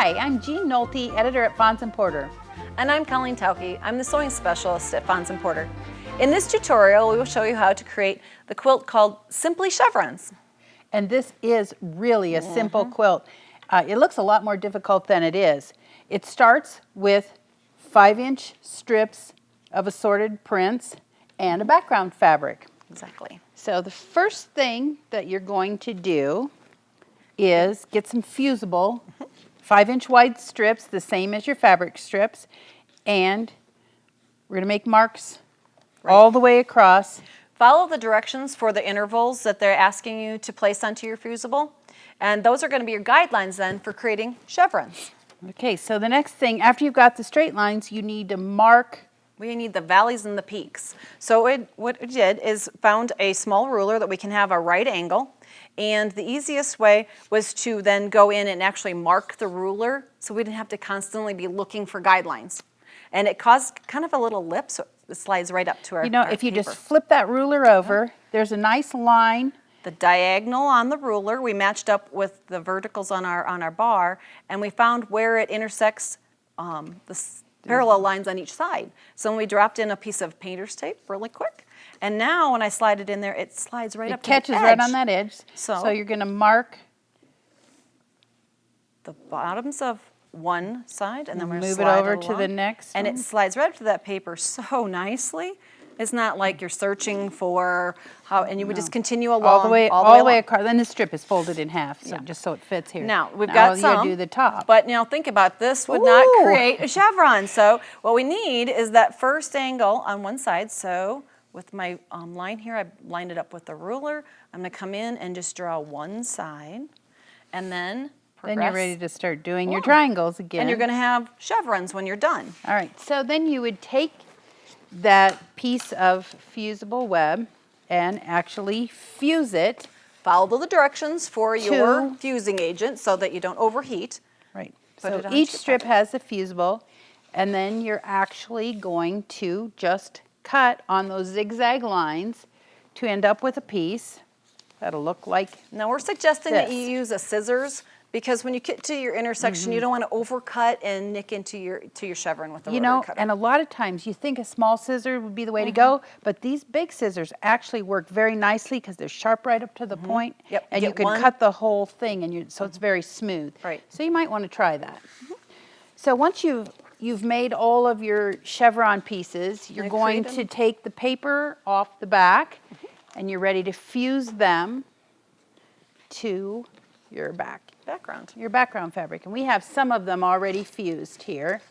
Hi, I'm Jean Nolte, editor at Fons & Porter. And I'm Colleen Tauke. I'm the sewing specialist at Fons & Porter. In this tutorial, we will show you how to create the quilt called Simple Chevrons. And this is really a simple quilt. It looks a lot more difficult than it is. It starts with 5-inch strips of assorted prints and a background fabric. Exactly. So the first thing that you're going to do is get some fusible 5-inch wide strips, the same as your fabric strips, and we're going to make marks all the way across. Follow the directions for the intervals that they're asking you to place onto your fusible, and those are going to be your guidelines then for creating chevrons. Okay, so the next thing, after you've got the straight lines, you need to mark. We need the valleys and the peaks. So what it did is found a small ruler that we can have a right angle, and the easiest way was to then go in and actually mark the ruler so we didn't have to constantly be looking for guidelines. And it caused kind of a little lip, so it slides right up to our You know, if you paper. just flip that ruler over, there's a nice line. The diagonal on the ruler, we matched up with the verticals on our bar, and we found where it intersects the parallel lines on each side. So when we dropped in a piece of painter's tape really quick, and now when I slide it in there, it slides right up to the edge. It catches right on that edge. So you're going to mark the bottoms of one side, and then we're going to move it slide over it to along, the next and one. it slides right up to that paper so nicely. It's not like you're searching for how, and you would just continue along all the way along. across. Then the strip is folded in half, so just so it fits here. Now we've got some. You do the top. But now think about this would not create a chevron. So what we need is that first angle on one side. So with my line here, I lined it up with the ruler. I'm going to come in and just draw one side, and then progress. Then you're ready to start doing your triangles again. And you're going to have chevrons when you're done. All right. So then you would take that piece of fusible web and actually fuse it. Follow the directions for your fusing agent so that you don't overheat. Right. So each strip has a fusible, and then you're actually going to just cut on those zigzag lines to end up with a piece that'll look like Now we're suggesting this. that you use a scissors, because when you get to your intersection, you don't want to overcut and nick into your chevron with the rotary cutter. And a lot of times you think a small scissor would be the way to go, but these big scissors actually work very nicely because they're sharp right up to the point. Yep. And you can cut the whole thing, and so it's very smooth. Right. So you might want to try that. So once you've made all of your chevron pieces, you're going to take the paper off the back, and you're ready to fuse them to your background fabric. And we have some of them already fused here.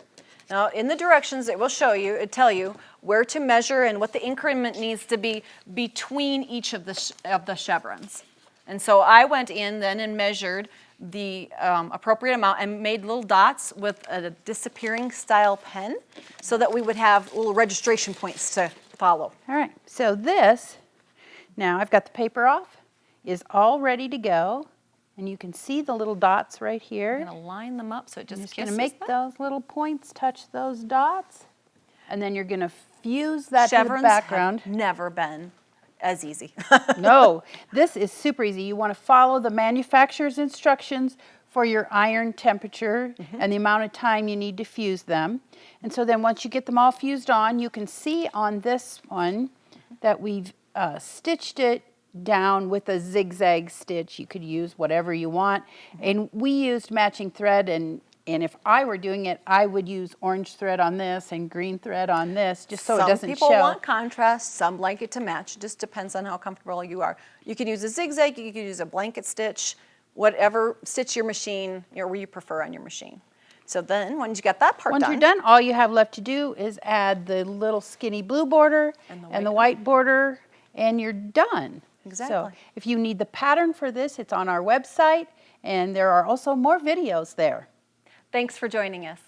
Now in the directions it will show you, it tell you where to measure and what the increment needs to be between each of the chevrons. And so I went in then and measured the appropriate amount and made little dots with a disappearing style pen so that we would have little registration points to follow. All right, so this, now I've got the paper off, is all ready to go. And you can see the little dots right here. I'm going to line them up so it just kisses going to make those little points touch those dots. And then you're going to fuse that to the background. Chevrons have never been as easy. No, this is super easy. You want to follow the manufacturer's instructions for your iron temperature and the amount of time you need to fuse them. And so then once you get them all fused on, you can see on this one that we've stitched it down with a zigzag stitch. You could use whatever you want. And we used matching thread, and if I were doing it, I would use orange thread on this and green thread on this, just so it doesn't show. Some people want contrast, some like it to match. It just depends on how comfortable you are. You could use a zigzag, you could use a blanket stitch, whatever stitch your machine, or you prefer on your machine. So then, once you got that part done. Once you're done, all you have left to do is add the little skinny blue border and the white border, and you're done. Exactly. So if you need the pattern for this, it's on our website, and there are also more videos there. Thanks for joining us.